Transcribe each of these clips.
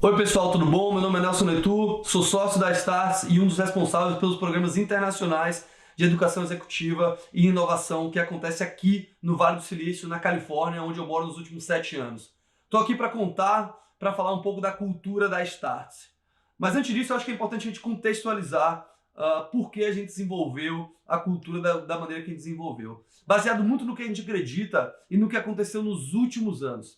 Oi pessoal, tudo bom? Meu nome é Nelson Netu, sou sócio da Startse e um dos responsáveis pelos programas internacionais de educação executiva e inovação que acontece aqui no Vale do Silício, na Califórnia, onde eu moro nos últimos 7 anos. Estou aqui para falar um pouco da cultura da Startse. Mas antes disso, eu acho que é importante a gente contextualizar por que a gente desenvolveu a cultura da maneira que a gente desenvolveu. Baseado muito no que a gente acredita e no que aconteceu nos últimos anos.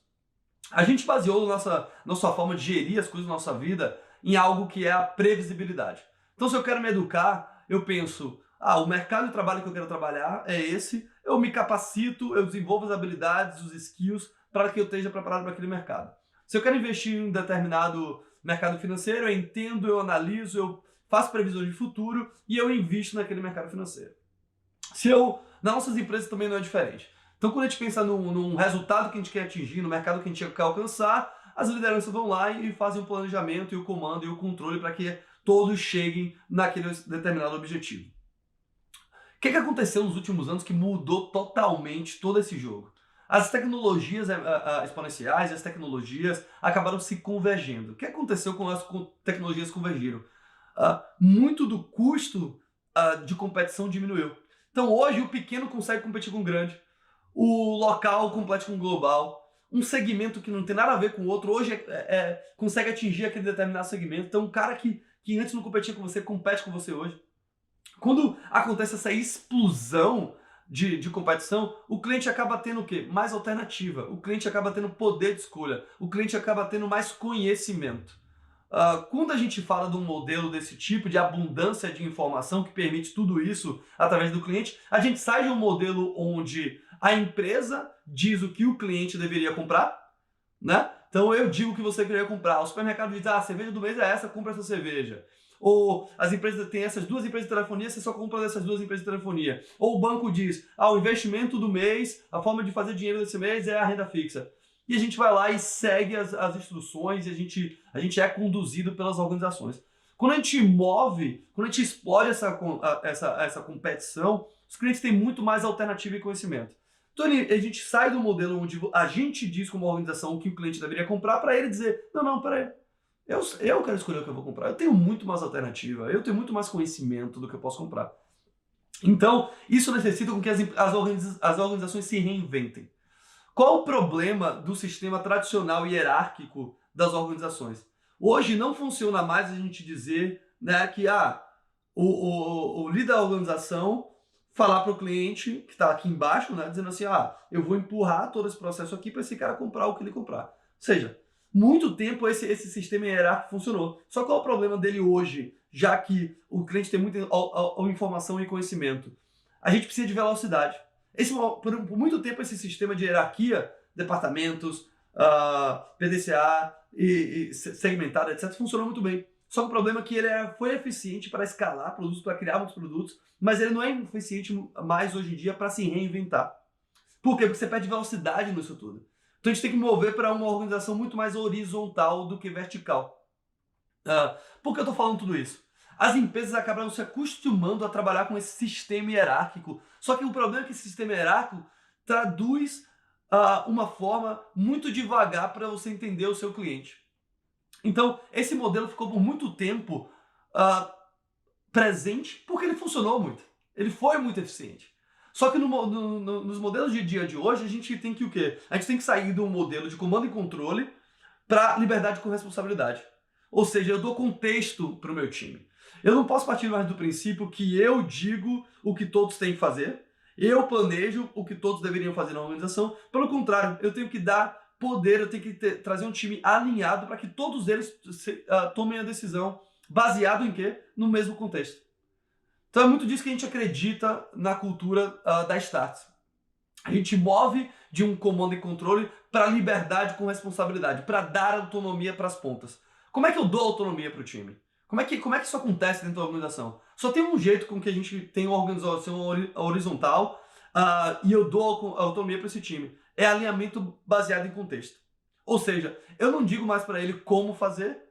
A gente baseou nossa forma de gerir as coisas da nossa vida em algo que é a previsibilidade. Então, se eu quero me educar, eu penso, o mercado de trabalho que eu quero trabalhar é esse, eu me capacito, eu desenvolvo as habilidades, os skills, para que eu esteja preparado para aquele mercado. Se eu quero investir em um determinado mercado financeiro, eu entendo, eu analiso, eu faço previsões de futuro e eu invisto naquele mercado financeiro. Nas nossas empresas também não é diferente. Então, quando a gente pensa num resultado que a gente quer atingir, no mercado que a gente quer alcançar, as lideranças vão lá e fazem o planejamento, e o comando e o controle para que todos cheguem naquele determinado objetivo. O que aconteceu nos últimos anos que mudou totalmente todo esse jogo? As tecnologias exponenciais, as tecnologias acabaram se convergendo. O que aconteceu quando as tecnologias convergiram? Muito do custo de competição diminuiu. Então, hoje, o pequeno consegue competir com o grande. O local compete com o global, um segmento que não tem nada a ver com o outro, hoje consegue atingir aquele determinado segmento. Então, um cara que antes não competia com você, compete com você hoje. Quando acontece essa explosão de competição, o cliente acaba tendo o quê? Mais alternativa, o cliente acaba tendo poder de escolha, o cliente acaba tendo mais conhecimento. Quando a gente fala de um modelo desse tipo, de abundância de informação que permite tudo isso através do cliente, a gente sai de um modelo onde a empresa diz o que o cliente deveria comprar, né? Então eu digo o que você queria comprar. O supermercado diz, a cerveja do mês é essa, compra essa cerveja. Ou as empresas têm essas duas empresas de telefonia, você só compra dessas duas empresas de telefonia. Ou o banco diz, o investimento do mês, a forma de fazer dinheiro desse mês é a renda fixa. E a gente vai lá e segue as instruções e a gente é conduzido pelas organizações. Quando a gente move, quando a gente explode essa competição, os clientes têm muito mais alternativa e conhecimento. Então a gente sai do modelo onde a gente diz como organização o que o cliente deveria comprar para ele dizer, não, peraí, eu quero escolher o que eu vou comprar, eu tenho muito mais alternativa, eu tenho muito mais conhecimento do que eu posso comprar. Então, isso necessita com que as organizações se reinventem. Qual o problema do sistema tradicional e hierárquico das organizações? Hoje não funciona mais a gente dizer, né, que o líder da organização falar para o cliente que está aqui embaixo, né, dizendo assim, eu vou empurrar todo esse processo aqui para esse cara comprar o que ele comprar. Ou seja, muito tempo esse sistema hierárquico funcionou. Só qual é o problema dele hoje, já que o cliente tem muita informação e conhecimento? A gente precisa de velocidade. Por muito tempo esse sistema de hierarquia, departamentos, PDCA e segmentado, etc., funcionou muito bem. Só que o problema é que ele foi eficiente para escalar produtos, para criar muitos produtos, mas ele não é eficiente mais hoje em dia para se reinventar. Por quê? Porque você perde velocidade nisso tudo. Então a gente tem que mover para uma organização muito mais horizontal do que vertical. Por que eu estou falando tudo isso? As empresas acabaram se acostumando a trabalhar com esse sistema hierárquico. Só que o problema é que esse sistema hierárquico traduz uma forma muito devagar para você entender o seu cliente. Então, esse modelo ficou por muito tempo presente porque ele funcionou muito. Ele foi muito eficiente. Só que nos modelos de dia de hoje, a gente tem que o quê? A gente tem que sair do modelo de comando e controle para liberdade com responsabilidade. Ou seja, eu dou contexto para o meu time. Eu não posso partir mais do princípio que eu digo o que todos têm que fazer, eu planejo o que todos deveriam fazer na organização. Pelo contrário, eu tenho que dar poder, eu tenho que trazer um time alinhado para que todos eles tomem a decisão baseado em quê? No mesmo contexto. Então é muito disso que a gente acredita na cultura da Startse. A gente move de um comando e controle para liberdade com responsabilidade, para dar autonomia para as pontas. Como é que eu dou autonomia para o time? Como é que isso acontece dentro da organização? Só tem um jeito com que a gente tem uma organização horizontal e eu dou autonomia para esse time. É alinhamento baseado em contexto. Ou seja, eu não digo mais para ele como fazer,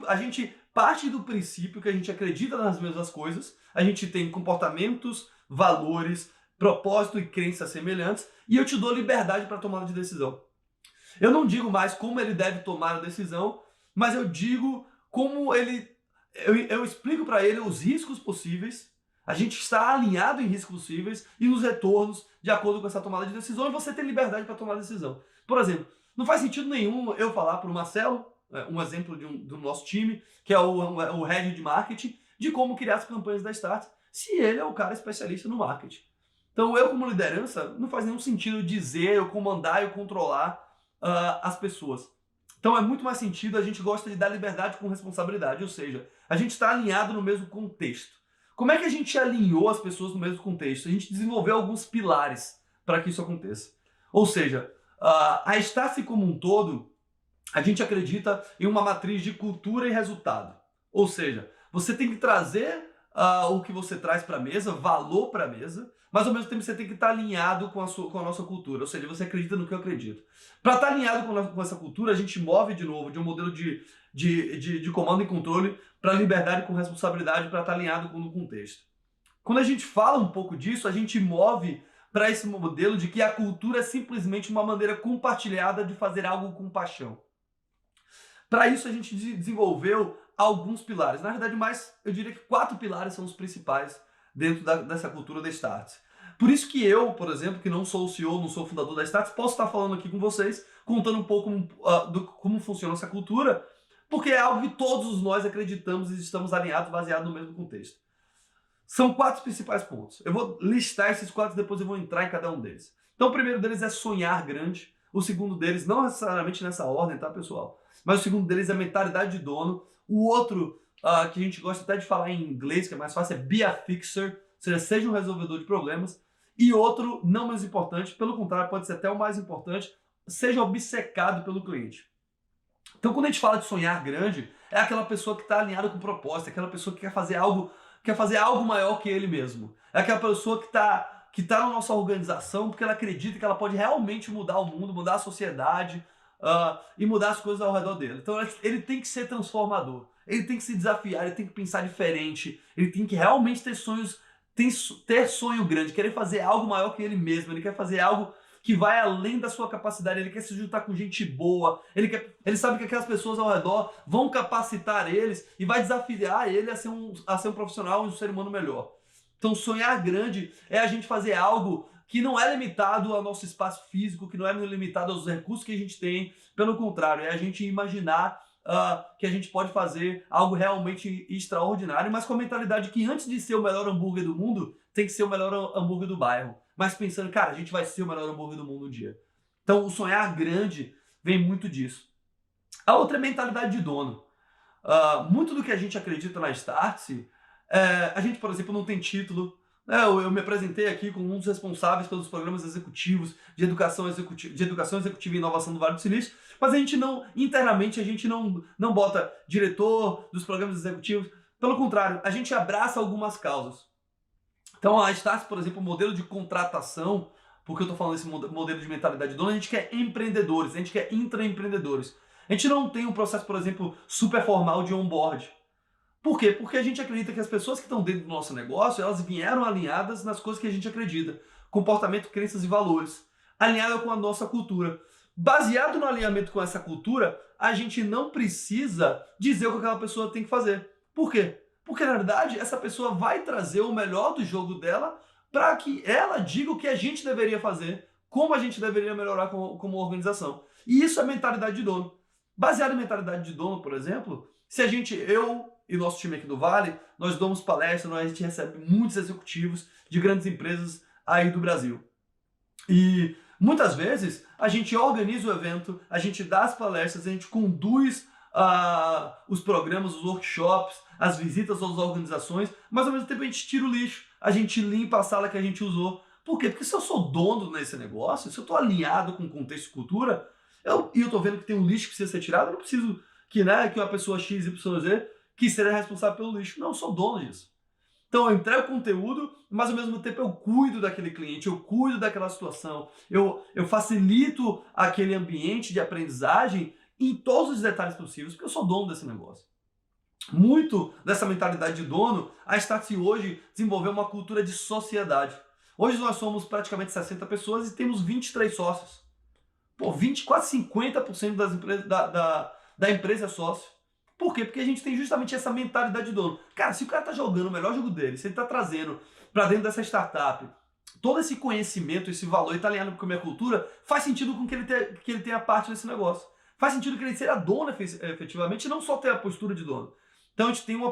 a gente parte do princípio que a gente acredita nas mesmas coisas, a gente tem comportamentos, valores, propósito e crenças semelhantes, e eu te dou liberdade para tomada de decisão. Eu não digo mais como ele deve tomar a decisão, mas eu digo como eu explico para ele os riscos possíveis, a gente está alinhado em riscos possíveis e nos retornos de acordo com essa tomada de decisão, e você tem liberdade para tomar a decisão. Por exemplo, não faz sentido nenhum eu falar para o Marcelo, um exemplo do nosso time, que é o head de marketing, de como criar as campanhas da Startse, se ele é o cara especialista no marketing. Então eu, como liderança, não faz nenhum sentido dizer, eu comandar, eu controlar as pessoas. Então é muito mais sentido, a gente gosta de dar liberdade com responsabilidade, ou seja, a gente está alinhado no mesmo contexto. Como é que a gente alinhou as pessoas no mesmo contexto? A gente desenvolveu alguns pilares para que isso aconteça. Ou seja, a Startse como um todo, a gente acredita em uma matriz de cultura e resultado. Ou seja, você tem que trazer o que você traz para a mesa, valor para a mesa, mas ao mesmo tempo você tem que estar alinhado com a nossa cultura, ou seja, você acredita no que eu acredito. Para estar alinhado com essa cultura, a gente move de novo de um modelo de comando e controle para liberdade com responsabilidade, para estar alinhado com o contexto. Quando a gente fala um pouco disso, a gente move para esse modelo de que a cultura é simplesmente uma maneira compartilhada de fazer algo com paixão. Para isso a gente desenvolveu alguns pilares. Na verdade, eu diria que 4 pilares são os principais dentro dessa cultura da Startse. Por isso que eu, por exemplo, que não sou o CEO, não sou o fundador da Startse, posso estar falando aqui com vocês, contando um pouco como funciona essa cultura, porque é algo que todos nós acreditamos e estamos alinhados, baseados no mesmo contexto. São 4 principais pontos. Eu vou listar esses 4 e depois eu vou entrar em cada um deles. Então o primeiro deles é sonhar grande. O segundo deles, não necessariamente nessa ordem, tá, pessoal? Mas o segundo deles é mentalidade de dono. O outro, que a gente gosta até de falar em inglês, que é mais fácil, é be a fixer, ou seja, seja um resolvedor de problemas. E outro, não menos importante, pelo contrário, pode ser até o mais importante, seja obcecado pelo cliente. Então, quando a gente fala de sonhar grande, é aquela pessoa que está alinhada com o propósito, é aquela pessoa que quer fazer algo maior que ele mesmo. É aquela pessoa que tá na nossa organização porque ela acredita que ela pode realmente mudar o mundo, mudar a sociedade e mudar as coisas ao redor dele. Então ele tem que ser transformador, ele tem que se desafiar, ele tem que pensar diferente, ele tem que realmente ter sonhos, ter sonho grande, querer fazer algo maior que ele mesmo, ele quer fazer algo que vai além da sua capacidade, ele quer se juntar com gente boa, ele sabe que aquelas pessoas ao redor vão capacitar eles e vai desafiar ele a ser um profissional e um ser humano melhor. Então sonhar grande é a gente fazer algo que não é limitado ao nosso espaço físico, que não é limitado aos recursos que a gente tem, pelo contrário, é a gente imaginar que a gente pode fazer algo realmente extraordinário, mas com a mentalidade que antes de ser o melhor hambúrguer do mundo, tem que ser o melhor hambúrguer do bairro. Mas pensando, cara, a gente vai ser o melhor hambúrguer do mundo um dia. Então o sonhar grande vem muito disso. A outra é mentalidade de dono. Muito do que a gente acredita na Startse, a gente, por exemplo, não tem título. Eu me apresentei aqui como um dos responsáveis pelos programas executivos de educação executiva e inovação do Vale do Silício, mas internamente a gente não bota diretor dos programas executivos. Pelo contrário, a gente abraça algumas causas. Então a Startse, por exemplo, o modelo de contratação, porque eu estou falando desse modelo de mentalidade de dono, a gente quer empreendedores, a gente quer intraempreendedores. A gente não tem um processo, por exemplo, super formal de onboard. Por quê? Porque a gente acredita que as pessoas que estão dentro do nosso negócio, elas vieram alinhadas nas coisas que a gente acredita. Comportamento, crenças e valores. Alinhada com a nossa cultura. Baseado no alinhamento com essa cultura, a gente não precisa dizer o que aquela pessoa tem que fazer. Por quê? Porque, na verdade, essa pessoa vai trazer o melhor do jogo dela para que ela diga o que a gente deveria fazer, como a gente deveria melhorar como organização. E isso é mentalidade de dono. Baseado em mentalidade de dono, por exemplo, se eu e nosso time aqui do Vale, nós damos palestras, a gente recebe muitos executivos de grandes empresas aí do Brasil. E muitas vezes a gente organiza o evento, a gente dá as palestras, a gente conduz os programas, os workshops, as visitas às organizações, mas ao mesmo tempo a gente tira o lixo, a gente limpa a sala que a gente usou. Por quê? Porque se eu sou dono nesse negócio, se eu estou alinhado com o contexto e cultura, eu estou vendo que tem um lixo que precisa ser tirado, eu não preciso que uma pessoa X, Y, Z que seja responsável pelo lixo. Não, eu sou dono disso. Então eu entrego conteúdo, mas ao mesmo tempo eu cuido daquele cliente, eu cuido daquela situação, eu facilito aquele ambiente de aprendizagem em todos os detalhes possíveis, porque eu sou dono desse negócio. Muito dessa mentalidade de dono, a Startse hoje desenvolveu uma cultura de sociedade. Hoje nós somos praticamente 60 pessoas e temos 23 sócios. Pô, quase 50% das empresas da empresa é sócio. Por quê? Porque a gente tem justamente essa mentalidade de dono. Cara, se o cara tá jogando o melhor jogo dele, se ele tá trazendo para dentro dessa startup todo esse conhecimento, esse valor, e tá alinhado com a minha cultura, faz sentido com que ele tenha parte desse negócio. Faz sentido que ele seja dono efetivamente, e não só ter a postura de dono. Então a gente tem um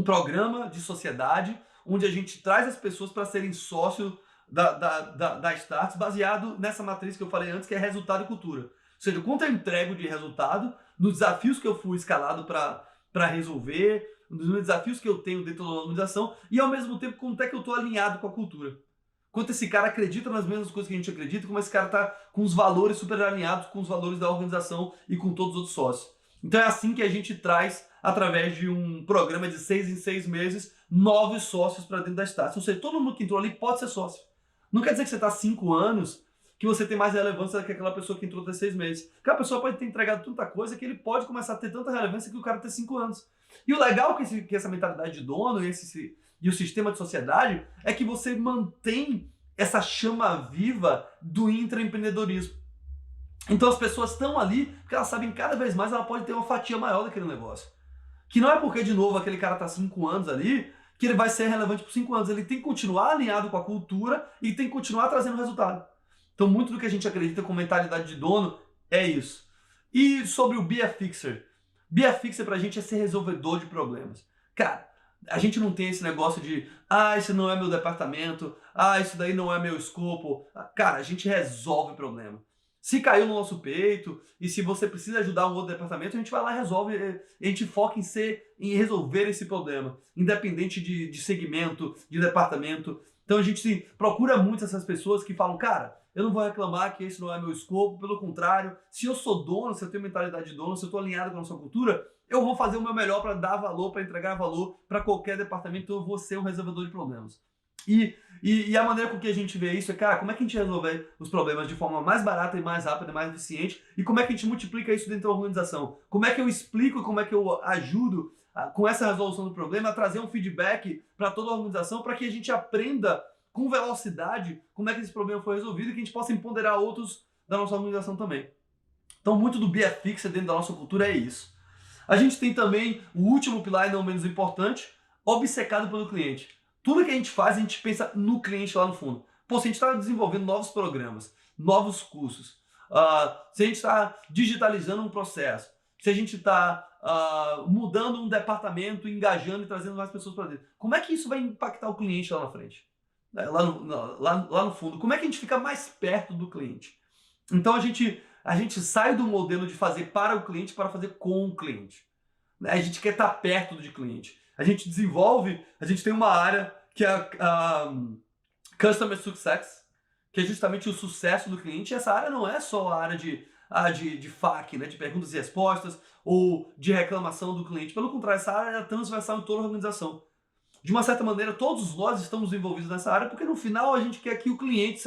programa de sociedade onde a gente traz as pessoas para serem sócios da Startse, baseado nessa matriz que eu falei antes, que é resultado e cultura. Ou seja, quanto eu entrego de resultado, nos desafios que eu fui escalado para resolver, nos desafios que eu tenho dentro da organização, e ao mesmo tempo quanto é que eu estou alinhado com a cultura. Quanto esse cara acredita nas mesmas coisas que a gente acredita, como esse cara está com os valores super alinhados com os valores da organização e com todos os outros sócios. Então é assim que a gente traz, através de um programa de 6 em 6 meses, novos sócios para dentro da Startse. Ou seja, todo mundo que entrou ali pode ser sócio. Não quer dizer que você está 5 anos, que você tem mais relevância do que aquela pessoa que entrou até 6 meses. Aquela pessoa pode ter entregado tanta coisa que ele pode começar a ter tanta relevância que o cara tem 5 anos. E o legal que essa mentalidade de dono e o sistema de sociedade é que você mantém essa chama viva do intraempreendedorismo. Então as pessoas estão ali porque elas sabem que cada vez mais ela pode ter uma fatia maior daquele negócio. Que não é porque, de novo, aquele cara está 5 anos ali que ele vai ser relevante por 5 anos. Ele tem que continuar alinhado com a cultura e tem que continuar trazendo resultado. Então muito do que a gente acredita com mentalidade de dono é isso. E sobre o Be a Fixer. Be a Fixer pra gente é ser resolvedor de problemas. Cara, a gente não tem esse negócio de esse não é meu departamento, isso daí não é meu escopo. Cara, a gente resolve problema. Se caiu no nosso peito e se você precisa ajudar um outro departamento, a gente vai lá e resolve. A gente foca em resolver esse problema, independente de segmento, de departamento. Então a gente procura muito essas pessoas que falam, cara, eu não vou reclamar que esse não é meu escopo, pelo contrário, se eu sou dono, se eu tenho mentalidade de dono, se eu estou alinhado com a nossa cultura, eu vou fazer o meu melhor para dar valor, para entregar valor para qualquer departamento, então eu vou ser um resolvedor de problemas. E a maneira com que a gente vê isso é, cara, como é que a gente resolve os problemas de forma mais barata e mais rápida e mais eficiente, e como é que a gente multiplica isso dentro da organização? Como é que eu explico, como é que eu ajudo com essa resolução do problema a trazer um feedback para toda a organização para que a gente aprenda com velocidade como é que esse problema foi resolvido e que a gente possa empoderar outros da nossa organização também. Então muito do Be a Fixer dentro da nossa cultura é isso. A gente tem também o último pilar, e não menos importante, obcecado pelo cliente. Tudo que a gente faz, a gente pensa no cliente lá no fundo. Pô, se a gente está desenvolvendo novos programas, novos cursos, se a gente está digitalizando um processo, se a gente está mudando um departamento, engajando e trazendo mais pessoas para dentro, como é que isso vai impactar o cliente lá na frente? Lá no fundo, como é que a gente fica mais perto do cliente? Então a gente sai do modelo de fazer para o cliente para fazer com o cliente. A gente quer estar perto do cliente. A gente desenvolve, a gente tem uma área que é a Customer Success, que é justamente o sucesso do cliente. E essa área não é só a área de FAQ, né, de perguntas e respostas, ou de reclamação do cliente. Pelo contrário, essa área é transversal em toda a organização. De uma certa maneira, todos nós estamos envolvidos nessa área, porque no final a gente quer que o cliente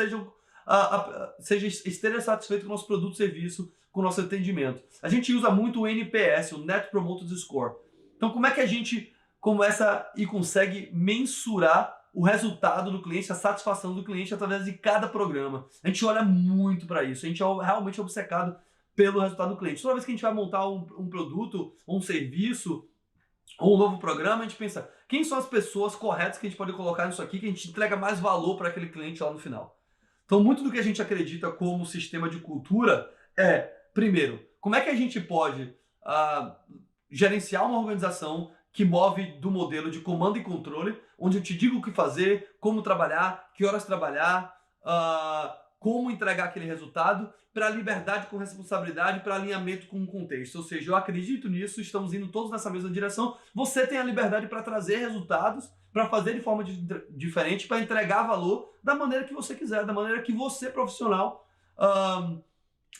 esteja satisfeito com o nosso produto e serviço, com o nosso atendimento. A gente usa muito o NPS, o Net Promoter Score. Então, como é que a gente começa e consegue mensurar o resultado do cliente, a satisfação do cliente através de cada programa? A gente olha muito para isso, a gente é realmente obcecado pelo resultado do cliente. Toda vez que a gente vai montar um produto, ou um serviço, ou um novo programa, a gente pensa, quem são as pessoas corretas que a gente pode colocar nisso aqui, que a gente entrega mais valor para aquele cliente lá no final? Então, muito do que a gente acredita como sistema de cultura é, primeiro, como é que a gente pode gerenciar uma organização que move do modelo de comando e controle, onde eu te digo o que fazer, como trabalhar, que horas trabalhar, como entregar aquele resultado, para liberdade com responsabilidade, para alinhamento com o contexto. Ou seja, eu acredito nisso, estamos indo todos nessa mesma direção. Você tem a liberdade para trazer resultados, para fazer de forma diferente, para entregar valor da maneira que você quiser, da maneira que você, profissional,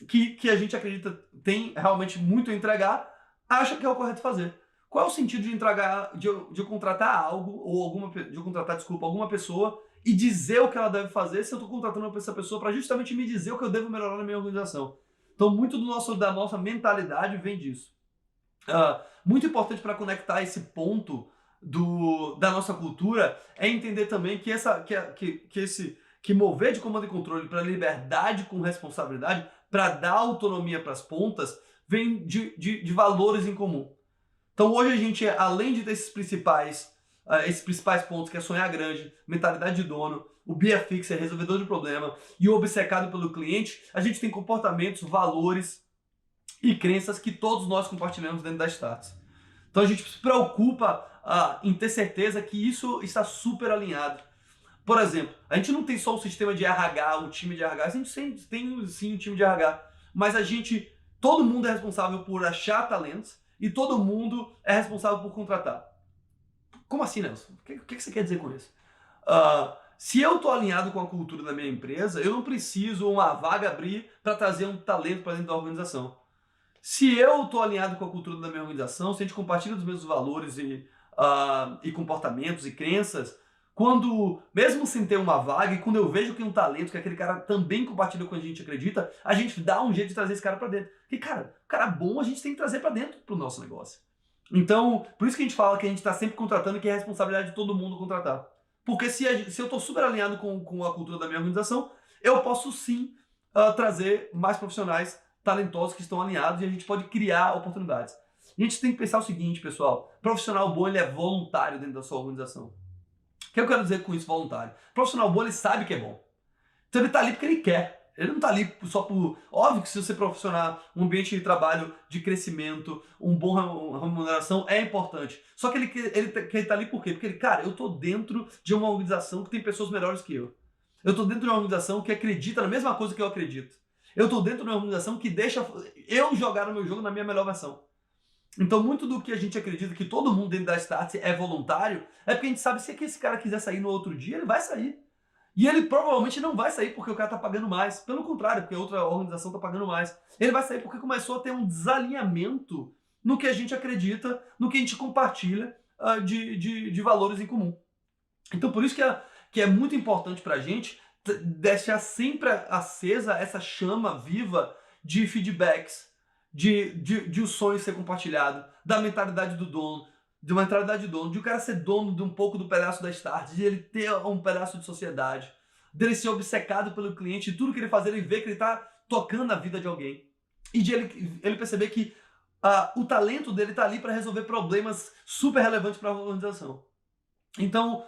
que a gente acredita tem realmente muito a entregar, acha que é o correto fazer. Qual é o sentido de entregar, de eu contratar algo, ou de eu contratar, alguma pessoa e dizer o que ela deve fazer se eu estou contratando essa pessoa para justamente me dizer o que eu devo melhorar na minha organização? Então, muito da nossa mentalidade vem disso. Muito importante para conectar esse ponto da nossa cultura é entender também que mover de comando e controle para liberdade com responsabilidade para dar autonomia para as pontas, vem de valores em comum. Então hoje a gente, além de ter esses principais pontos, que é sonhar grande, mentalidade de dono, o be a fixer, resolvedor de problema, e o obcecado pelo cliente, a gente tem comportamentos, valores e crenças que todos nós compartilhamos dentro da Startse. Então a gente se preocupa em ter certeza que isso está super alinhado. Por exemplo, a gente não tem só o sistema de RH, o time de RH, a gente tem sim um time de RH, mas todo mundo é responsável por achar talentos e todo mundo é responsável por contratar. Como assim, Nelson? O que você quer dizer com isso? Se eu estou alinhado com a cultura da minha empresa, eu não preciso uma vaga abrir para trazer um talento para dentro da organização. Se eu estou alinhado com a cultura da minha organização, se a gente compartilha os mesmos valores e comportamentos e crenças, mesmo sem ter uma vaga, e quando eu vejo que um talento, que aquele cara também compartilha com a gente acredita, a gente dá um jeito de trazer esse cara para dentro. Porque, cara, o cara bom a gente tem que trazer para dentro pro nosso negócio. Então, por isso que a gente fala que a gente está sempre contratando e que é responsabilidade de todo mundo contratar. Porque se eu estou super alinhado com a cultura da minha organização, eu posso sim trazer mais profissionais talentosos que estão alinhados e a gente pode criar oportunidades. E a gente tem que pensar o seguinte, pessoal, profissional bom ele é voluntário dentro da sua organização. O que eu quero dizer com isso, voluntário? Profissional bom, ele sabe que é bom. Então ele está ali porque ele quer. Ele não está ali só por... Óbvio que se você profissionar um ambiente de trabalho de crescimento, uma boa remuneração é importante. Só que ele está ali por quê? Porque cara, eu estou dentro de uma organização que tem pessoas melhores que eu. Eu estou dentro de uma organização que acredita na mesma coisa que eu acredito. Eu estou dentro de uma organização que deixa eu jogar o meu jogo na minha melhor versão. Então, muito do que a gente acredita que todo mundo dentro da Startse é voluntário, é porque a gente sabe que se esse cara quiser sair no outro dia, ele vai sair. E ele provavelmente não vai sair porque o cara está pagando mais. Pelo contrário, porque a outra organização está pagando mais. Ele vai sair porque começou a ter um desalinhamento no que a gente acredita, no que a gente compartilha de valores em comum. Então, por isso que é muito importante para a gente deixar sempre acesa essa chama viva de feedbacks, de o sonho ser compartilhado, da mentalidade do dono, de uma mentalidade de dono, de o cara ser dono de um pouco do pedaço da Startse, de ele ter um pedaço de sociedade, dele ser obcecado pelo cliente, e tudo que ele fazer, ele vê que ele está tocando a vida de alguém. E de ele perceber que o talento dele está ali para resolver problemas super relevantes para a organização. Então,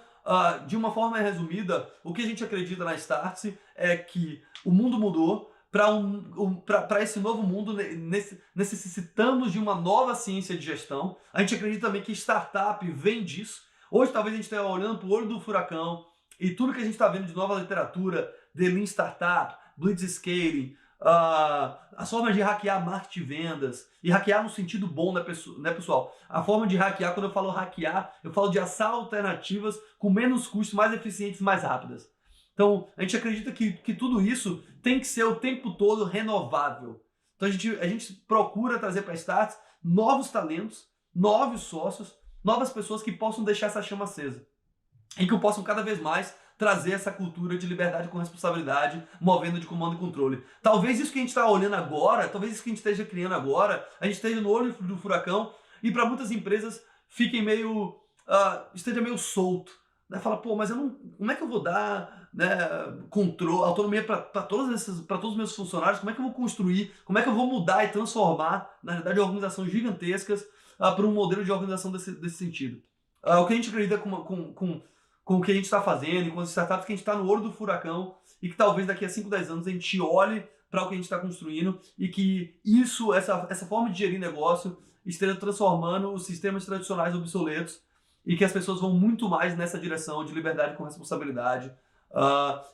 de uma forma resumida, o que a gente acredita na Startse é que o mundo mudou. Para esse novo mundo, necessitamos de uma nova ciência de gestão. A gente acredita também que startup vem disso. Hoje talvez a gente esteja olhando para o olho do furacão e tudo que a gente está vendo de nova literatura, de Lean Startup, Blitzscaling, as formas de hackear marketing e vendas, e hackear no sentido bom, né, pessoal? A forma de hackear, quando eu falo hackear, eu falo de achar alternativas com menos custos, mais eficientes, mais rápidas. Então, a gente acredita que tudo isso tem que ser o tempo todo renovável. Então, a gente procura trazer para a Startse novos talentos, novos sócios, novas pessoas que possam deixar essa chama acesa. E que possam cada vez mais trazer essa cultura de liberdade com responsabilidade, movendo de comando e controle. Talvez isso que a gente está olhando agora, talvez isso que a gente esteja criando agora, a gente esteja no olho do furacão e para muitas empresas esteja meio solto. Né? Fala, pô, mas como é que eu vou dar controle, autonomia para todos os meus funcionários? Como é que eu vou construir? Como é que eu vou mudar e transformar, na verdade, organizações gigantescas para um modelo de organização desse sentido? O que a gente acredita com o que a gente está fazendo, com as startups que a gente está no olho do furacão e que talvez daqui a 5, 10 anos a gente olhe para o que a gente está construindo e que essa forma de gerir negócio esteja transformando os sistemas tradicionais obsoletos e que as pessoas vão muito mais nessa direção de liberdade com responsabilidade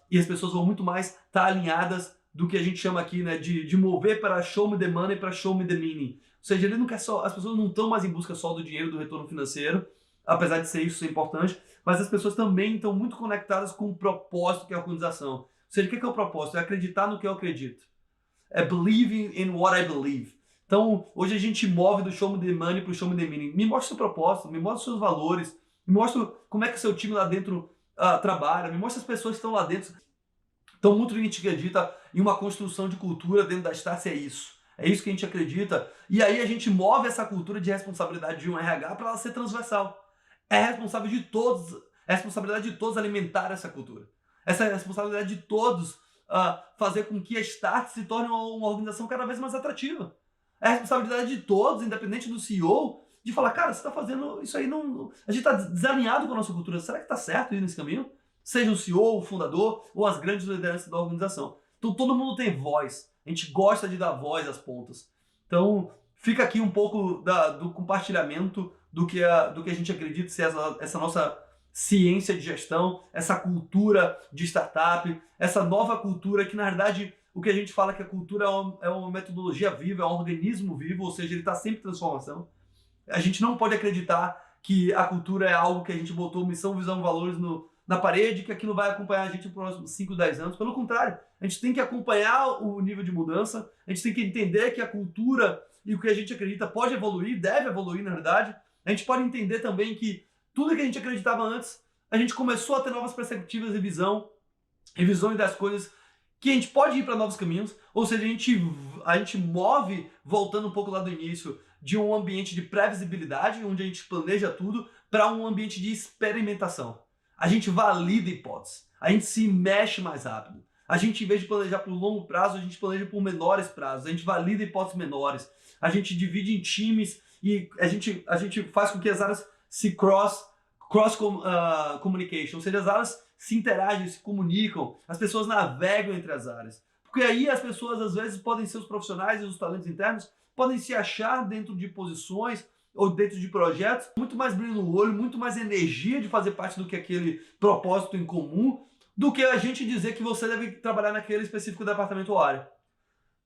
e as pessoas vão muito mais estar alinhadas do que a gente chama aqui, né, de mover para show me the money para show me the meaning. Ou seja, ele não quer as pessoas não estão mais em busca só do dinheiro, do retorno financeiro, apesar de ser importante, mas as pessoas também estão muito conectadas com o propósito que é a organização. Ou seja, o que é o propósito? É acreditar no que eu acredito. É believing in what I believe. Então, hoje a gente move do show me the money para o show me the meaning. Me mostra o seu propósito, me mostra os seus valores, me mostra como é que o seu time lá dentro trabalha, me mostra as pessoas que estão lá dentro. Então, muito que a gente acredita em uma construção de cultura dentro da Startse é isso. É isso que a gente acredita. E aí a gente move essa cultura de responsabilidade de um RH para ela ser transversal. É responsabilidade de todos alimentar essa cultura. Essa é a responsabilidade de todos fazer com que a Startse se torne uma organização cada vez mais atrativa. É a responsabilidade de todos, independente do CEO, de falar, cara, você está fazendo isso aí, não, a gente está desalinhado com a nossa cultura, será que está certo ir nesse caminho? Seja o CEO, o fundador ou as grandes lideranças da organização. Então todo mundo tem voz, a gente gosta de dar voz às pontas. Então fica aqui um pouco do compartilhamento do que a gente acredita ser essa nossa ciência de gestão, essa cultura de startup, essa nova cultura que, na verdade, o que a gente fala é que a cultura é uma metodologia viva, é um organismo vivo, ou seja, ele está sempre em transformação. A gente não pode acreditar que a cultura é algo que a gente botou missão, visão, valores na parede, que aquilo vai acompanhar a gente nos próximos 5, 10 anos. Pelo contrário, a gente tem que acompanhar o nível de mudança, a gente tem que entender que a cultura e o que a gente acredita pode evoluir, deve evoluir, na verdade. A gente pode entender também que tudo que a gente acreditava antes, a gente começou a ter novas perspectivas e visões das coisas, que a gente pode ir para novos caminhos, ou seja, a gente move, voltando um pouco lá do início, de um ambiente de previsibilidade, onde a gente planeja tudo, para um ambiente de experimentação. A gente valida hipóteses, a gente se mexe mais rápido. A gente, em vez de planejar por longo prazo, a gente planeja por menores prazos, a gente valida hipóteses menores, a gente divide em times e a gente faz com que as áreas se communication, ou seja, as áreas se interagem, se comunicam, as pessoas navegam entre as áreas. Porque aí as pessoas, às vezes, podem ser os profissionais e os talentos internos, podem se achar dentro de posições ou dentro de projetos, muito mais brilho no olho, muito mais energia de fazer parte do que aquele propósito em comum, do que a gente dizer que você deve trabalhar naquele específico departamento ou área.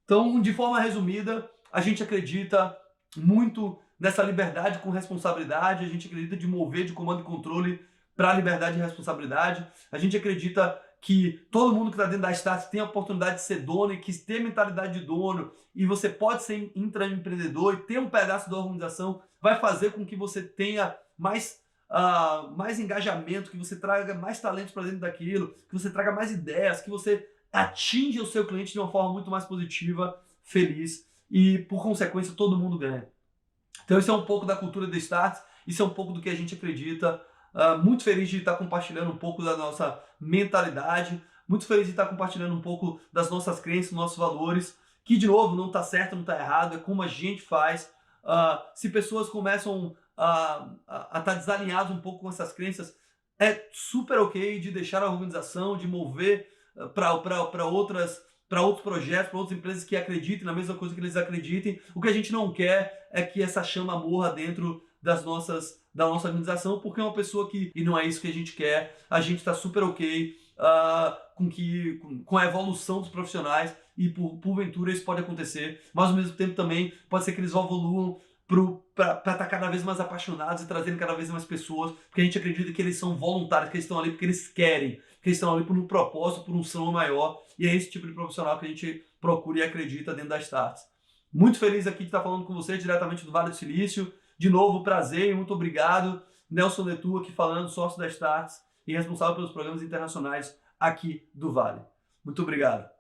Então, de forma resumida, a gente acredita muito nessa liberdade com responsabilidade, a gente acredita de mover de comando e controle para a liberdade e responsabilidade, a gente acredita que todo mundo que está dentro da Startse tem a oportunidade de ser dono e que ter mentalidade de dono, e você pode ser intraempreendedor e ter um pedaço da organização, vai fazer com que você tenha mais engajamento, que você traga mais talentos para dentro daquilo, que você traga mais ideias, que você atinja o seu cliente de uma forma muito mais positiva, feliz e, por consequência, todo mundo ganha. Então isso é um pouco da cultura da Startse, isso é um pouco do que a gente acredita. Muito feliz de estar compartilhando um pouco da nossa mentalidade, muito feliz de estar compartilhando um pouco das nossas crenças, nossos valores, que, de novo, não está certo, não está errado, é como a gente faz. Se pessoas começam a estar desalinhadas um pouco com essas crenças, é super ok de deixar a organização, de mover para outros projetos, para outras empresas que acreditem na mesma coisa que eles acreditem. O que a gente não quer é que essa chama morra dentro da nossa organização, porque é uma pessoa e não é isso que a gente quer. A gente está super ok com a evolução dos profissionais e porventura isso pode acontecer, mas ao mesmo tempo também pode ser que eles evoluam para estar cada vez mais apaixonados e trazendo cada vez mais pessoas, porque a gente acredita que eles são voluntários, que eles estão ali porque eles querem, que eles estão ali por um propósito, por um sonho maior, e é esse tipo de profissional que a gente procura e acredita dentro da Startse. Muito feliz aqui de estar falando com você diretamente do Vale do Silício. De novo, prazer e muito obrigado. Nelson Netu aqui falando, sócio da Startse e responsável pelos programas internacionais aqui do Vale. Muito obrigado.